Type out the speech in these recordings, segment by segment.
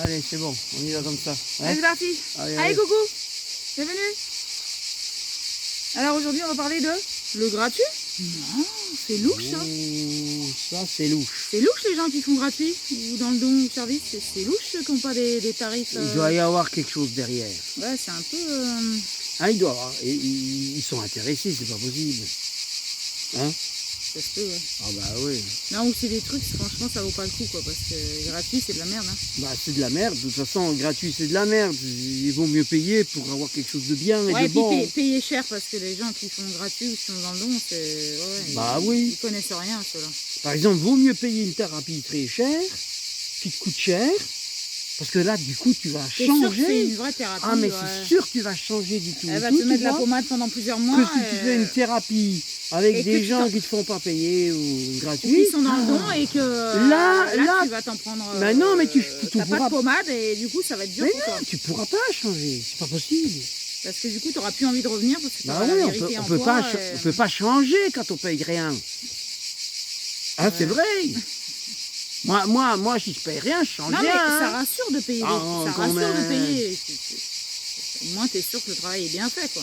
Allez, c'est bon, on y va comme ça. Allez, Hein? c'est parti. Allez, Allez, coucou. Bienvenue. Alors aujourd'hui, on va parler de le gratuit. Non, c'est louche ça. Ouh, ça, c'est louche. C'est louche les gens qui font gratuit ou dans le don ou service. C'est louche ceux qui n'ont pas des tarifs. Il doit y avoir quelque chose derrière. Ouais, c'est un peu. Ah, il doit y avoir. Ils sont intéressés, c'est pas possible. Hein? Ça se peut, ouais. Ah bah oui. Non, ou c'est des trucs, franchement, ça vaut pas le coup, quoi, parce que gratuit, c'est de la merde. Hein. Bah c'est de la merde, de toute façon, gratuit c'est de la merde. Il vaut mieux payer pour avoir quelque chose de bien et Ouais, de et puis bon. payer cher, parce que les gens qui font gratuit ou qui sont dans le don, c'est. Ouais, Bah ils, oui. Ils connaissent rien, ceux-là. Par exemple, vaut mieux payer une thérapie très chère, qui te coûte cher, parce que là, du coup, tu vas C'est sûr que c'est changer. une vraie thérapie. Ah, mais ouais. c'est sûr que tu vas changer du tout. Elle va Tout, te mettre tu de la vois, pommade pendant plusieurs mois. que si tu fais une thérapie avec et des que gens tu qui te font pas payer ou Ou gratuit. qui sont dans le don et que là, tu vas t'en prendre. Mais non, mais tu t'as pourras pas de pommade et du coup ça va être dur Mais pour toi. non, tu pourras pas changer, c'est pas possible. Parce que du coup tu n'auras plus envie de revenir parce que tu Bah auras oui, la on vérité peut, en on peut toi. pas, on peut pas changer quand on paye rien. Ah, c'est vrai. Moi, si je paye rien, je change Non rien. mais ça hein. rassure de payer. Ah, ça quand rassure de même. payer. Au moins tu es sûr que le travail est bien fait quoi.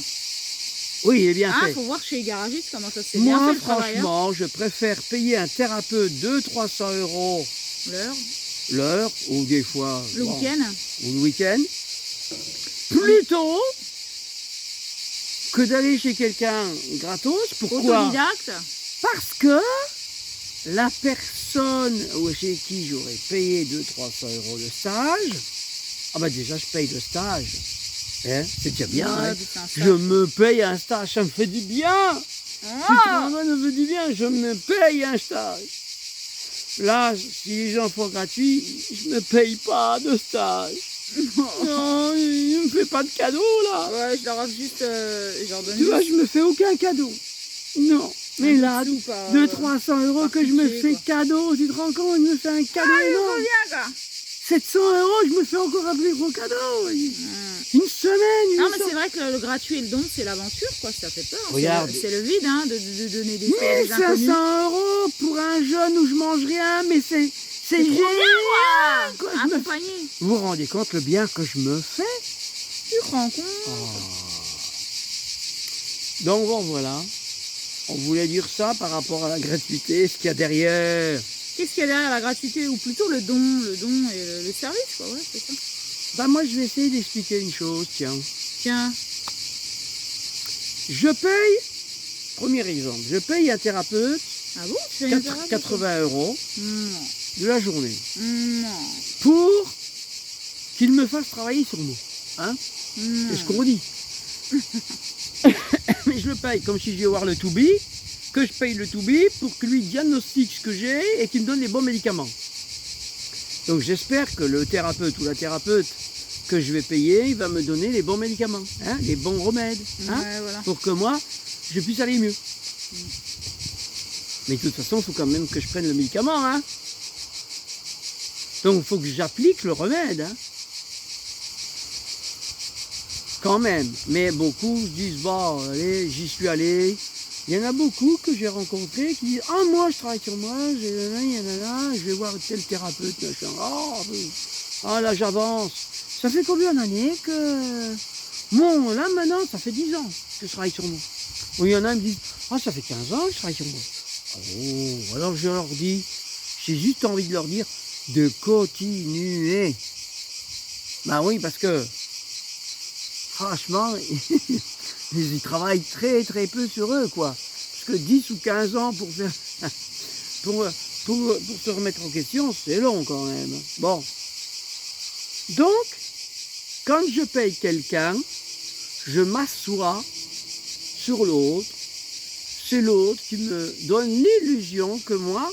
Oui, il est bien Ah, fait. faut voir chez les garagistes comment ça se fait bien Moi, fait le travail. Hein. franchement, je préfère payer un thérapeute 200-300 € L'heure, l'heure, ou des fois... le bon, week-end. ou le week-end, plutôt que d'aller chez quelqu'un gratos. Pourquoi? Autodidacte. Parce que la personne chez qui j'aurais payé 200-300 € le stage, ah bah déjà je paye le stage. Hein, c'est déjà bien. Ouais, hein. puis c'est un Je stage. me paye un stage, ça me fait du bien. Ah, Ça me fait du bien, je me paye un stage. Là, si les gens font gratuit, je ne paye pas de stage. Non, il ne me fait pas de cadeau là. ouais, je leur offre juste. Je leur donne Tu vois, juste je me fais aucun cadeau. Non. Mais un là, petit sou par- 200-300 € que je me pitié, fais quoi. cadeau, tu te rends compte, je me fais un cadeau Ah, énorme. bien quoi. 700 €, je me fais encore un plus gros cadeau. Une semaine, Non, mais c'est vrai que le gratuit et le don, c'est l'aventure, quoi. Ça fait peur. Regarde. C'est le vide, hein, de donner des choses à des 1500 inconnus. € pour un jeune où je mange rien, mais c'est C'est trop génial. bien, quoi. quoi. Je me- Accompagné. Vous vous rendez compte le bien que je me fais? Tu te rends compte? Donc bon, voilà. On voulait dire ça par rapport à la gratuité, ce qu'il y a derrière. Qu'est-ce qu'il y a derrière la gratuité? Ou plutôt le don et le service, quoi. Ouais, c'est ça. Bah moi, je vais essayer d'expliquer une chose, tiens. Tiens. Je paye, premier exemple, je paye un thérapeute Ah bon? Tu fais une thérapie, toi? 80 € Non. de la journée Non. pour qu'il me fasse travailler sur moi. Hein? Non. C'est ce qu'on dit. Mais je le paye comme si je vais voir le to-be, que je paye le to-be pour que lui diagnostique ce que j'ai et qu'il me donne les bons médicaments. Donc j'espère que le thérapeute ou la thérapeute que je vais payer, il va me donner les bons médicaments, hein, les bons remèdes, hein, Ouais, voilà. pour que moi, je puisse aller mieux. Mais de toute façon, il faut quand même que je prenne le médicament. Hein. Donc il faut que j'applique le remède. Hein. Quand même. Mais beaucoup se disent, bon, allez, j'y suis allé. Il y en a beaucoup que j'ai rencontrés qui disent, ah, moi, je travaille sur moi, je vais voir tel thérapeute, machin. Ah, là, j'avance. Ça fait combien d'années que... Bon, là, maintenant, ça fait 10 ans que je travaille sur moi. Ou il y en a qui me disent, ah, ça fait 15 ans que je travaille sur moi. Oh, alors je leur dis, j'ai juste envie de leur dire de continuer. Ben oui, parce que, franchement, ils travaillent très très peu sur eux, quoi. Parce que 10 ou 15 ans pour faire... pour se remettre en question, c'est long quand même. Bon. Donc, quand je paye quelqu'un, je m'assois sur l'autre. C'est l'autre qui me donne l'illusion que moi,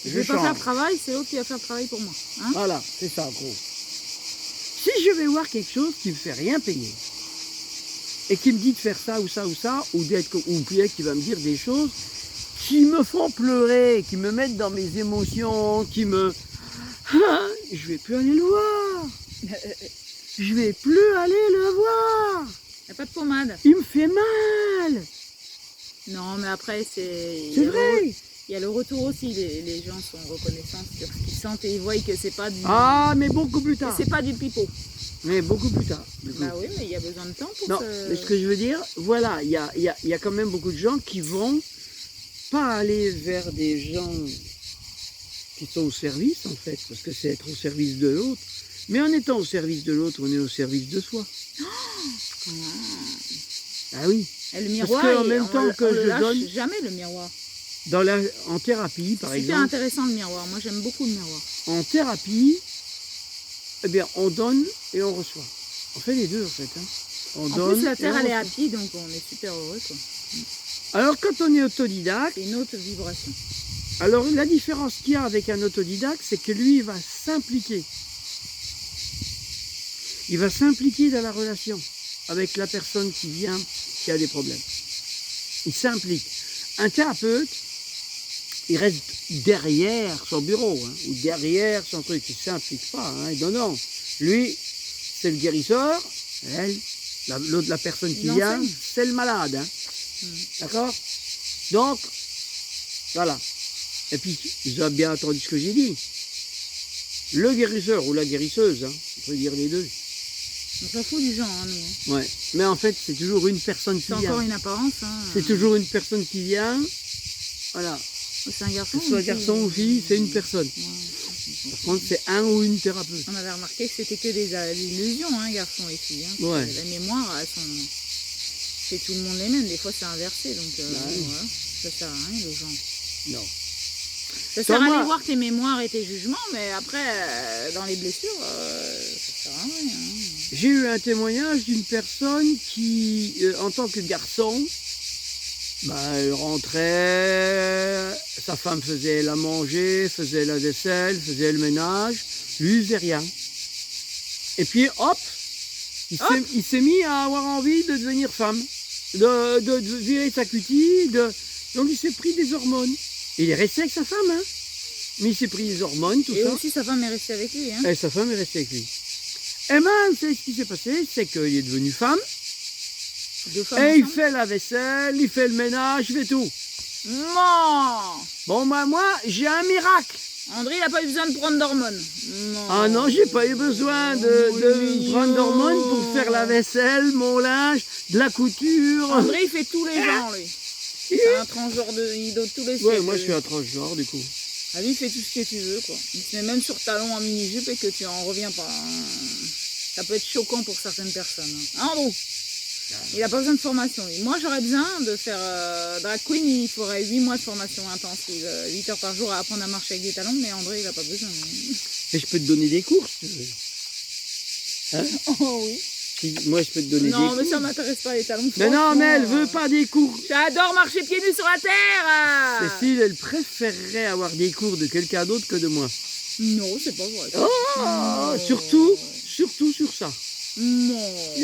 Je vais pas faire le travail, c'est l'autre qui va faire le travail pour moi. Hein? Voilà, c'est ça, gros. Si je vais voir quelque chose qui ne me fait rien payer, et qui me dit de faire ça ou ça ou ça, ou bien qui va me dire des choses qui me font pleurer, qui me mettent dans mes émotions, qui me... Ah, je vais plus aller le voir. Je vais plus aller le voir. Y a pas de pommade. Il me fait mal. Non, mais après, c'est... C'est vrai. Il y a le retour aussi, les gens sont reconnaissants sur ce qu'ils sentent et ils voient que c'est pas du, Ah, mais beaucoup plus que tard. c'est pas du pipeau. Mais beaucoup plus tard. Du coup. Bah oui, mais il y a besoin de temps pour Non, se... mais ce que je veux dire, voilà, il y a quand même beaucoup de gens qui vont pas aller vers des gens qui sont au service, en fait, parce que c'est être au service de l'autre. Mais en étant au service de l'autre, on est au service de soi. Ah oui. Et le miroir, qu'en même temps que on le je lâche donne- jamais le miroir. En thérapie, par C'est super exemple, intéressant le miroir. Moi j'aime beaucoup le miroir. en thérapie, eh bien, on donne et on reçoit. On fait les deux, en fait. Hein. On En donne plus la et terre on elle est reçoit. happy donc on est super heureux quoi. Alors, quand on est autodidacte, C'est une autre vibration. alors la différence qu'il y a avec un autodidacte, c'est que lui, il va s'impliquer. Il va s'impliquer dans la relation avec la personne qui vient, qui a des problèmes. Il s'implique. Un thérapeute, il reste derrière son bureau, hein, ou derrière son truc. Il ne s'implique pas. Hein. Non, non. Lui, c'est le guérisseur. Elle, l'autre, la personne qui Il vient, enseigne. c'est le malade. Hein. D'accord? Donc, voilà. Et puis, vous avez bien entendu ce que j'ai dit. Le guérisseur ou la guérisseuse, hein, on peut dire les deux. On s'en fout du genre, hein, nous. Ouais. Mais en fait, c'est toujours une personne qui C'est vient. encore une apparence. Hein. C'est toujours une personne qui vient. Voilà. C'est un garçon. Que ce soit ou une garçon ou fille, c'est une personne. Ouais. Par contre, c'est un ou une thérapeute. On avait remarqué que c'était que des illusions, hein, garçons et filles. Hein. Ouais. La mémoire, elles sont... c'est tout le monde les mêmes. Des fois, c'est inversé. Donc, Ouais. voilà. Ça sert à rien, le genre. Non. Ça sert à Thomas- aller voir tes mémoires et tes jugements, mais après, dans les blessures, ça sert à rien. Hein. J'ai eu un témoignage d'une personne qui, en tant que garçon, bah, elle rentrait, sa femme faisait la manger, faisait la vaisselle, faisait le ménage, lui il faisait rien. Et puis hop, il s'est mis à avoir envie de devenir femme, de virer sa cutie, donc il s'est pris des hormones. Il est resté avec sa femme, hein, mais il s'est pris des hormones, tout Et ça, aussi, sa femme est restée avec lui. Hein. et sa femme est restée avec lui. Et ben, c'est ce qui s'est passé, c'est qu'il est devenu femme, Deux femmes et il ensemble. fait la vaisselle, il fait le ménage, il fait tout. Non. Bon, bah, moi, j'ai un miracle. André, il n'a pas eu besoin de prendre d'hormones. Non. Ah non, j'ai pas eu besoin de prendre d'hormones pour faire la vaisselle, mon linge, de la couture. André, il fait tous les genres, lui. C'est un transgenre il donne tous les Ouais, siècles, moi je lui. suis un transgenre du coup. Ah, lui, il fait tout ce que tu veux, quoi. Il se met même sur talons en mini-jupe et que tu en reviens pas. Hein. Ça peut être choquant pour certaines personnes. Hein, Andrew, il n'a pas besoin de formation, lui. Moi, j'aurais besoin de faire drag queen, il faudrait 8 mois de formation intensive. 8 heures par jour à apprendre à marcher avec des talons, mais André, il n'a pas besoin. Et je peux te donner des cours si tu veux. Hein? Oh oui. Moi je peux te donner des Non, cours. mais ça m'intéresse pas, les talons. Mais non, franchement, mais elle veut pas des cours. J'adore marcher pieds nus sur la terre. Cécile, elle préférerait avoir des cours de quelqu'un d'autre que de moi. Non, c'est pas vrai. Oh, Non. surtout sur ça. Non. Je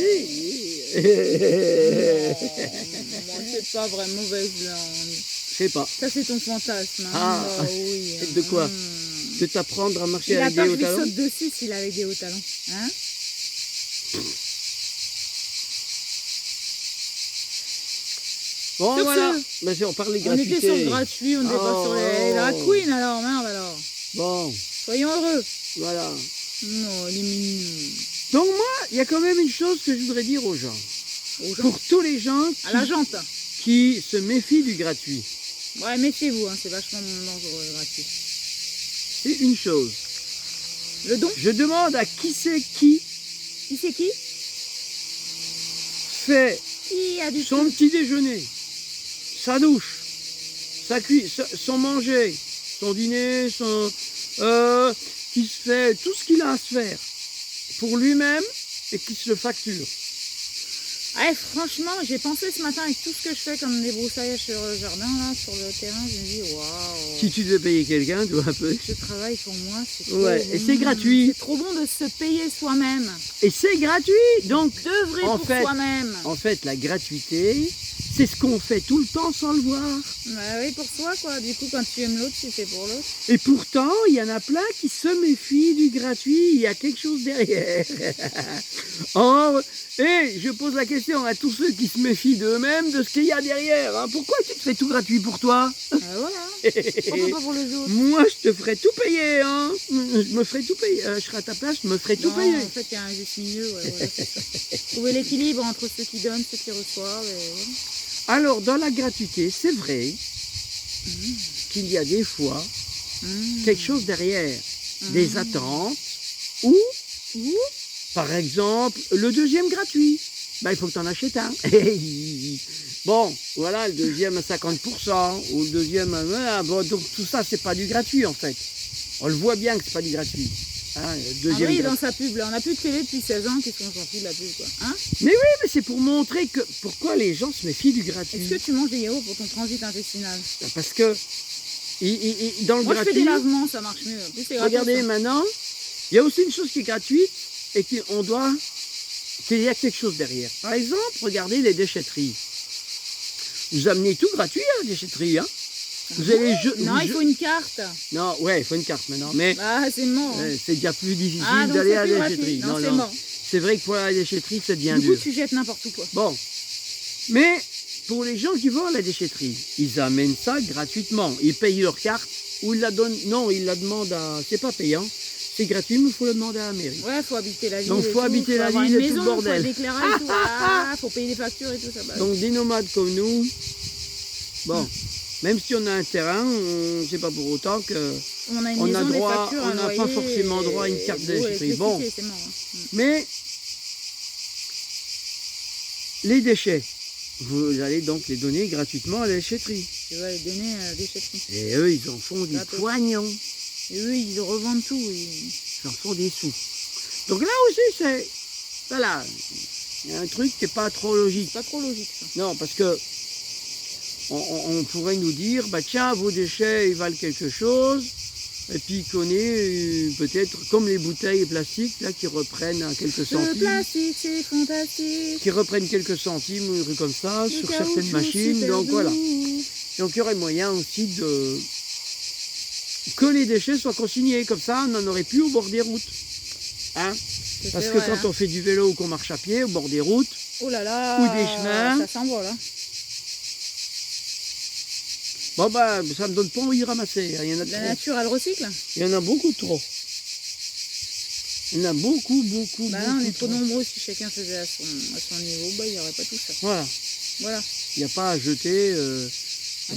Moi, c'est pas vrai, mauvaise langue. sais pas. Ça, c'est ton fantasme. Hein. Ah, oui. de quoi? Hmm. De t'apprendre à marcher Il a avec peur des que hauts je lui talons. saute dessus s'il avait des hauts talons. Hein? Bon Sur voilà. ce, Mais on parle des on était gratuités. sur le gratuit, on n'était pas sur les drag queens alors, merde alors. Bon, Soyons heureux. voilà. Non, il est mignon. Donc moi, il y a quand même une chose que je voudrais dire aux gens. Aux gens. Pour tous les gens À la jante. qui se méfient du gratuit, Ouais, méfiez-vous, hein, c'est vachement dangereux le gratuit. c'est une chose. Le don, Je demande à qui c'est qui qui c'est qui? fait Qui a du son tout? petit déjeuner, sa douche, son manger, son dîner, qui se fait tout ce qu'il a à se faire pour lui-même et qui se le facture. Ouais, franchement, j'ai pensé ce matin avec tout ce que je fais comme débroussaillage sur le jardin, là, sur le terrain, je me dis, waouh. Si tu devais payer quelqu'un, tu vois un peu. Je travaille pour moi, c'est trop Ouais, bon. et c'est gratuit. C'est trop bon de se payer soi-même. Et c'est gratuit. Donc, D'œuvrer En pour fait- soi-même. en fait, la gratuité, c'est ce qu'on fait tout le temps sans le voir. Ouais, oui, pour soi, quoi. Du coup, quand tu aimes l'autre, tu fais pour l'autre. Et pourtant, il y en a plein qui se méfient du gratuit. Il y a quelque chose derrière. Or, et je pose la question à tous ceux qui se méfient d'eux-mêmes de ce qu'il y a derrière. Hein. Pourquoi tu te fais tout gratuit pour toi? Voilà. Pourquoi pas pour les autres? Moi, je te ferais tout payer. Hein. Je me ferais tout payer. Je serais à ta place, je me ferais tout payer. En fait, il y a un juste milieu. Ouais, voilà, c'est ça. Trouver l'équilibre entre ceux qui donnent, ceux qui reçoivent. Et... Alors, dans la gratuité, c'est vrai qu'il y a des fois quelque chose derrière. Des attentes ou, par exemple, le deuxième gratuit. Ben, il faut que tu en achètes un. Bon, voilà, le deuxième à 50%, ou le deuxième à... Bon, donc tout ça, c'est pas du gratuit, en fait. On le voit bien que c'est pas du gratuit. Hein, le deuxième dans sa pub, là, on n'a plus de télé depuis 16 ans, qu'est-ce qu'on s'en fout de la pub, quoi. Hein? Mais oui, mais c'est pour montrer que pourquoi les gens se méfient du gratuit. Est-ce que tu manges des yaourts pour ton transit intestinal? Parce que dans le Moi, gratuit... je fais des lavements, ça marche mieux. En plus, c'est gratuit, regardez, ça. maintenant, il y a aussi une chose qui est gratuite et qu'on doit... qu'il y a quelque chose derrière. Par exemple, regardez les déchetteries. Vous amenez tout gratuit à la déchetterie, hein. Vous allez il faut une carte. Non, ouais, il faut une carte maintenant, mais Ah, c'est mort. Hein. c'est déjà plus difficile Donc d'aller c'est à plus la gratuit. déchetterie. Non, c'est mort. C'est vrai que pour la déchetterie, ça devient Du coup, dur. tu jettes n'importe où, quoi. Bon, mais pour les gens qui vont à la déchetterie, ils amènent ça gratuitement. Ils payent leur carte ou ils la donnent. Non, ils la demandent à. C'est pas payant. C'est gratuit, mais il faut le demander à la mairie. Ouais, faut habiter la ville. Donc, faut habiter la avoir ville une et tout maison, le bordel. Faut déclarer et tout. Faut payer des factures et tout ça. Bah, Donc, des nomades comme nous, bon, même si on a un terrain, c'est pas pour autant que. on a une on a maison, des droit, factures, on un n'a loyer, pas forcément droit à une carte de l'eau, déchetterie. Bon, l'électricité, c'est mort, hein. mais les déchets, vous allez donc les donner gratuitement à la déchetterie. Tu vas les donner à la déchetterie. Et eux, ils en font des Gratos. poignons. Et eux, ils revendent tout. Ils en font des sous. Donc là aussi, c'est... Voilà. Il y a un truc qui n'est pas trop logique. C'est pas trop logique, ça. Non, parce que on pourrait nous dire, bah tiens, vos déchets, ils valent quelque chose. Et puis qu'on est peut-être comme les bouteilles plastiques là qui reprennent quelques Le centimes. plastique, c'est fantastique. Qui reprennent quelques centimes ou des trucs comme ça Le sur caoutchouc, certaines machines. super Donc doux. voilà. Donc il y aurait moyen aussi de que les déchets soient consignés. Comme ça, on n'en aurait plus au bord des routes. Hein? Parce que quand on fait du vélo ou qu'on marche à pied au bord des routes, oh là là, ou des chemins. ça s'envole, hein. bon bah ça me donne pas envie de ramasser. Il y en a La trop. nature, elle recycle. Il y en a beaucoup trop. Il y en a beaucoup. Bah là, on est trop nombreux. Si chacun faisait à son niveau, bah il n'y aurait pas tout ça. Voilà. Voilà. Il n'y a pas à jeter.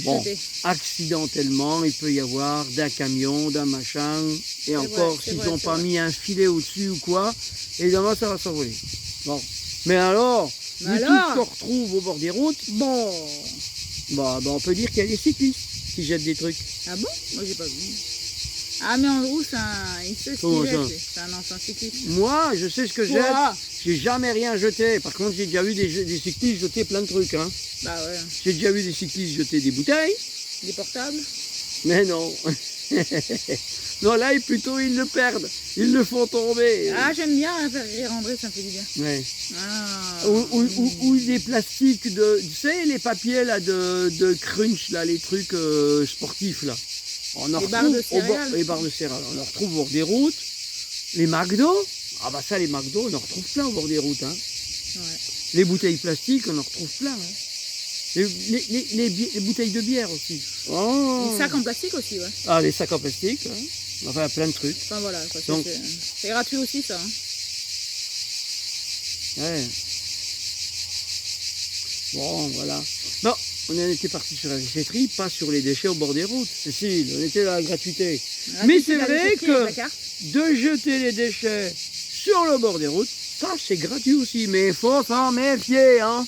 Bon, Acheter. accidentellement, il peut y avoir d'un camion, d'un machin, et encore, c'est s'ils vrai, n'ont c'est pas vrai. mis un filet au-dessus ou quoi, évidemment, ça va s'envoler. Bon. Mais alors, Mais tout alors ce qu'on retrouve au bord des routes, bon, bah, on peut dire qu'il y a des cyclistes qui jettent des trucs. Ah bon? Moi, j'ai pas vu. Ah, mais Andrew, il sait ce Comment qu'il ça jette, lui. C'est un ancien cycliste. Moi, je sais ce que je Toi jette. J'ai jamais rien jeté. Par contre, j'ai déjà vu des cyclistes jeter plein de trucs. Hein. Bah ouais. J'ai déjà vu des cyclistes jeter des bouteilles. Des portables. Mais non. Non, là, plutôt, ils le perdent. Ils le font tomber. Ah, j'aime bien faire rire André, ça me fait du bien. Ouais. Ah. Ou des plastiques de... Tu sais, les papiers là, de crunch, là, les trucs sportifs, là. On en Les retrouve barres de au bord- céréales. les barres de céréales. On en retrouve au bord des routes. Les McDo. Ah bah ça, les McDo, on en retrouve plein au bord des routes. Hein. Ouais. Les bouteilles plastiques, on en retrouve plein. Hein. Les bouteilles de bière aussi. Oh. Les sacs en plastique aussi, ouais. Ah, les sacs en plastique. Hein. Enfin, plein de trucs. Enfin voilà, quoi, Donc- c'est gratuit aussi, ça. Hein. Ouais. Bon, voilà. Bon, on en était parti sur la déchetterie, pas sur les déchets au bord des routes. Cécile, on était dans la gratuité. Mais c'est La vrai déchetterie avec la carte. de jeter les déchets sur le bord des routes, ça c'est gratuit aussi, mais il faut s'en méfier, hein.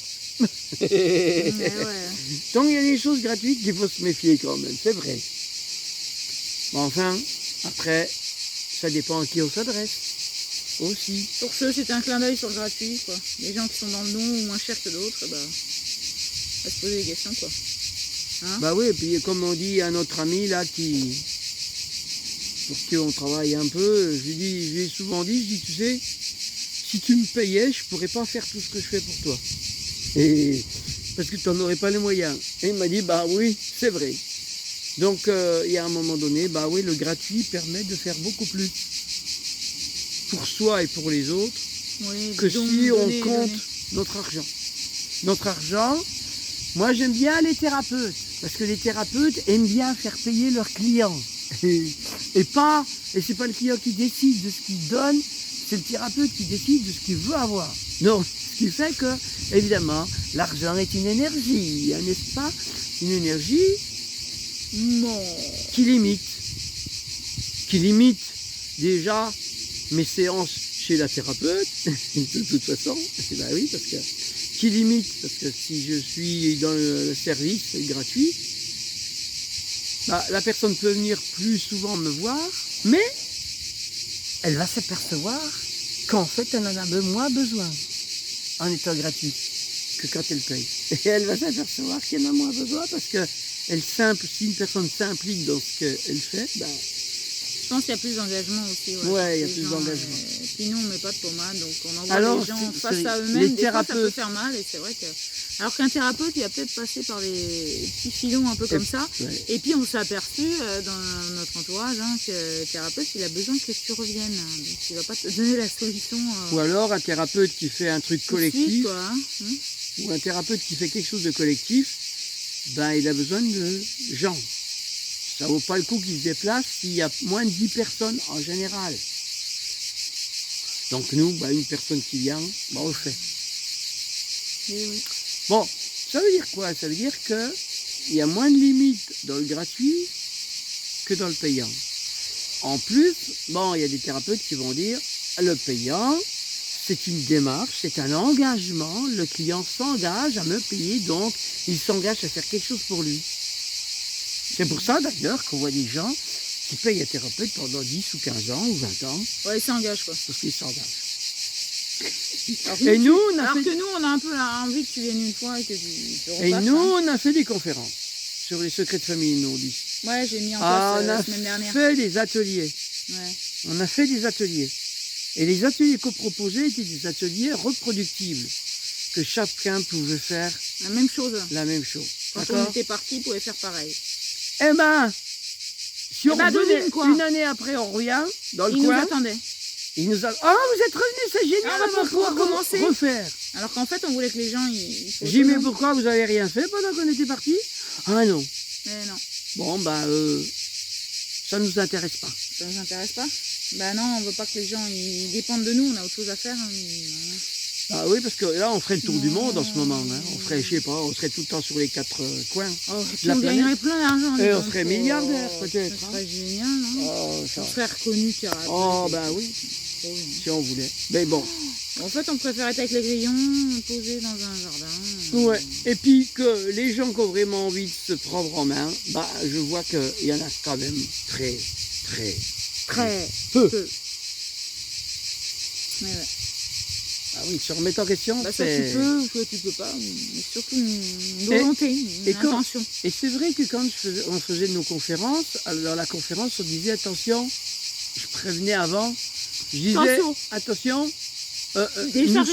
Ouais. Donc il y a des choses gratuites qu'il faut se méfier quand même, c'est vrai. Bon, enfin, après, ça dépend à qui on s'adresse aussi. Pour ceux, c'est un clin d'œil sur le gratuit, quoi. Les gens qui sont dans le don ou moins cher que d'autres, bah, on va se poser des questions, quoi. Hein? Bah oui, et puis comme on dit à notre ami là pour qui on travaille un peu, je lui ai souvent dit, je dis, tu sais, si tu me payais, je pourrais pas faire tout ce que je fais pour toi. Et parce que tu n'en aurais pas les moyens. Et il m'a dit, bah oui, c'est vrai. Donc il y a un moment donné, bah oui, le gratuit permet de faire beaucoup plus pour soi et pour les autres Oui, que don- si on donner, compte donner. notre argent. Notre argent, moi j'aime bien les thérapeutes, parce que les thérapeutes aiment bien faire payer leurs clients. Et c'est pas le client qui décide de ce qu'il donne, c'est le thérapeute qui décide de ce qu'il veut avoir. Donc, ce qui fait que, évidemment, l'argent est une énergie, hein, n'est-ce pas? Une énergie Non. qui limite déjà mes séances chez la thérapeute, de toute façon, bah oui, parce que si je suis dans le service gratuit, bah, la personne peut venir plus souvent me voir, mais elle va s'apercevoir qu'en fait elle en a moins besoin en étant gratuit que quand elle paye. Et elle va s'apercevoir qu'elle en a moins besoin parce que si une personne s'implique dans ce qu'elle fait, ben, Je pense qu'il y a plus d'engagement aussi. Ouais, il y a Les plus gens, d'engagement. Puis nous, on met pas de pommade, donc on envoie Alors, les gens c'est- face c'est- à les eux-mêmes. Des fois, ça peut thérapeutes- faire mal, et c'est vrai que... Alors qu'un thérapeute, il va peut-être passer par des petits filons un peu comme ça. ouais. Et puis, on s'est aperçu dans notre entourage que le thérapeute, il a besoin que tu reviennes. Donc, il va pas te donner la solution Ou alors un thérapeute qui fait un truc tout de suite, collectif, quoi, hein. ou un thérapeute qui fait quelque chose de collectif, ben, il a besoin de gens. Ça vaut pas le coup qu'il se déplace s'il y a moins de 10 personnes en général. Donc nous, ben, une personne qui vient, ben, on le fait. Oui, oui. Bon, ça veut dire quoi? Ça veut dire qu'il y a moins de limites dans le gratuit que dans le payant. En plus, bon, il y a des thérapeutes qui vont dire, le payant, c'est une démarche, c'est un engagement, le client s'engage à me payer, donc il s'engage à faire quelque chose pour lui. C'est pour ça d'ailleurs qu'on voit des gens qui payent un thérapeute pendant 10 ou 15 ans ou 20 ans, Ouais, il s'engage, quoi. parce qu'ils s'engagent. Alors Et nous, on a alors fait... que nous, on a un peu envie que tu viennes une fois et que tu Et repasses, nous, hein. on a fait des conférences sur les secrets de famille, nous, on dit. Ouais, j'ai mis en Ah, place on la a semaine dernière. fait des ateliers. Ouais. On a fait des ateliers. Et les ateliers qu'on proposait étaient des ateliers reproductibles. Que chacun pouvait faire La même chose. la même chose. Quand on D'accord? était parti, on pouvait faire pareil. Eh ben, si on ben, revenait devine quoi. une année après, on revient dans le Ils nous coin. attendaient. Il nous a... Oh, vous êtes revenus, c'est génial, Ah, on va pouvoir recommencer. refaire. Alors qu'en fait, on voulait que les gens... Ils soient J'ai dit, mais autonomes. pourquoi vous avez rien fait pendant qu'on était partis? Ah non. Mais non, Bon, bah, ça ne nous intéresse pas. ça nous intéresse pas. Bah non, on veut pas que les gens ils dépendent de nous, on a autre chose à faire. Hein. Ah oui, parce que là, on ferait le tour du Non. monde en ce moment. Hein. On ferait, je sais pas, on serait tout le temps sur les 4 coins. Oh, et puis La on planète. gagnerait plein d'argent. Et dis on donc, serait oh, milliardaire, peut-être, Ça hein. serait génial. Hein. Oh, On serait reconnu thérapeute. Oh, ben oui, Trop bien. si on voulait. Mais bon. En fait, on préfère être avec les grillons, posés dans un jardin. Ouais. Et puis que les gens qui ont vraiment envie de se prendre en main, bah, je vois qu'il y en a quand même très, très, Très peu. peu. Ouais, ouais. Ah oui, se remettre en question, Bah, soit c'est... tu peux, ou soit tu peux pas. Mais surtout une volonté, une et quand- intention. Et c'est vrai que quand on faisait nos conférences, dans la conférence, on disait attention, je prévenais avant, je disais attention, Décharge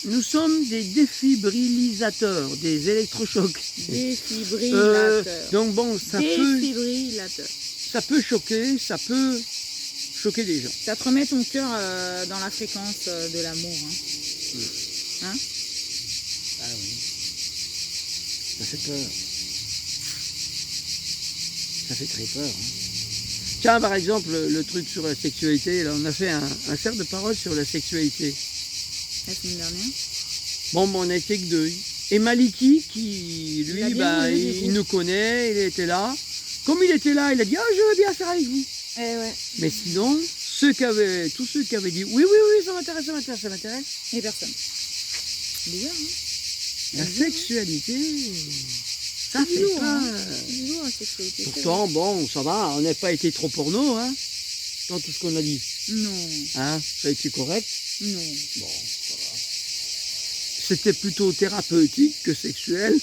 nous sommes des défibrillisateurs, des électrochocs. Défibrillateur. Donc bon, ça peut choquer, ça peut choquer des gens. Ça te remet ton cœur dans la fréquence de l'amour. Hein. Ah oui. Ça fait peur. Ça fait très peur. Hein. Tiens, par exemple, le truc sur la sexualité, là, on a fait un cercle de parole sur la sexualité. La semaine dernière. Bon, on a été que deux. Et Maliki, qui, lui, Il a bien voulu, du coup. il nous connaît, il était là. Comme il était là, il a dit « Ah, je veux bien faire avec vous ». Eh ouais. Mais sinon, tous ceux qui avaient dit « Oui, ça m'intéresse, ça m'intéresse ». Et personne. Bizarre, hein. La sexualité, ça C'est fait lourd, peur. hein. C'est lourd, la sexualité. Pourtant, bon, ça va, on n'a pas été trop porno, hein, dans tout ce qu'on a dit. Non, Hein, ça a été correct. non. Bon, ça va. C'était plutôt thérapeutique que sexuel.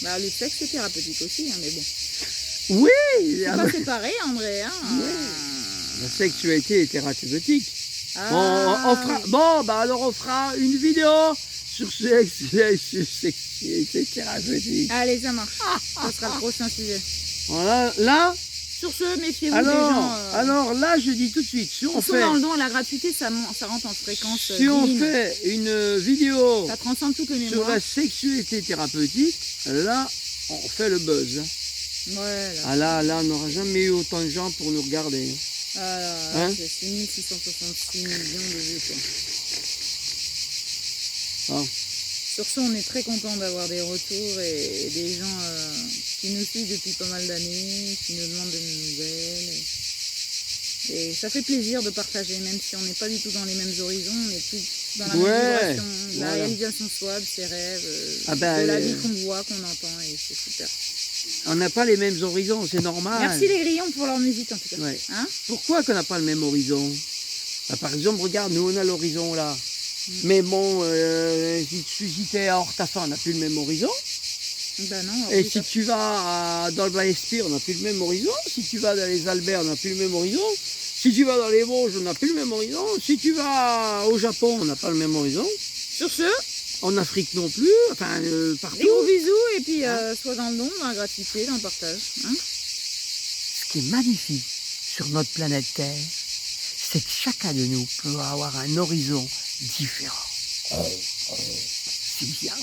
Bah, le sexe, c'est thérapeutique aussi, hein, mais bon. Oui, C'est pas séparé, André. Hein. la sexualité est thérapeutique. Ah, Bon, alors on fera une vidéo sur sexualité thérapeutique. Allez, ça marche. Ça sera le prochain sujet. Voilà, là, Sur ce, méfiez-vous des gens. Alors là, je dis tout de suite, si on Ils sont fait, dans le don et la gratuité, ça rentre en fréquence. si on divine. fait une vidéo Ça transcende toutes les sur mémoires. la sexualité thérapeutique, là, on fait le buzz. Ouais, là. Ah là, on n'aura jamais eu autant de gens pour nous regarder. Voilà, Hein? c'est 6666 millions de vues, quoi. Ah. Sur ce, on est très content d'avoir des retours et des gens qui nous suivent depuis pas mal d'années, qui nous demandent de nos nouvelles. Et ça fait plaisir de partager, même si on n'est pas du tout dans les mêmes horizons, on est tous dans la même vibration, de la réalisation de soi, de ses rêves, de la vie qu'on voit, qu'on entend, et c'est super. On n'a pas les mêmes horizons, c'est normal. Merci les grillons pour leur musique en tout cas. Ouais. Hein? Pourquoi qu'on n'a pas le même horizon? Bah, par exemple, regarde, nous on a l'horizon là. Mais bon, si tu es à Hortafin, on n'a plus le même horizon. Bah non, Et si tu vas dans le Val-Espire, on n'a plus le même horizon. Si tu vas dans les Alberts, on n'a plus le même horizon. Si tu vas dans les Vosges, on n'a plus le même horizon. Si tu vas au Japon, on n'a pas le même horizon. Sur ce, En Afrique non plus, enfin partout. des gros bisous et puis soit dans le don, dans la gratuité, dans le partage. Hein? Ce qui est magnifique sur notre planète Terre, c'est que chacun de nous peut avoir un horizon différent. C'est bien.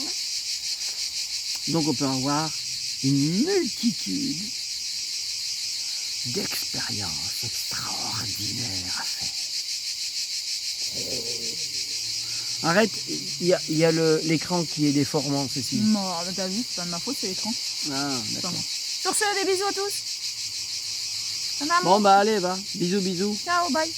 Donc on peut avoir une multitude d'expériences extraordinaires à faire. Arrête, il y a l'écran qui est déformant, ceci. Non, t'as vu, c'est pas de ma faute, c'est l'écran. Ah, d'accord. Sur ce, des bisous à tous. Bon bah allez, va. Bisous, bisous. Ciao, bye.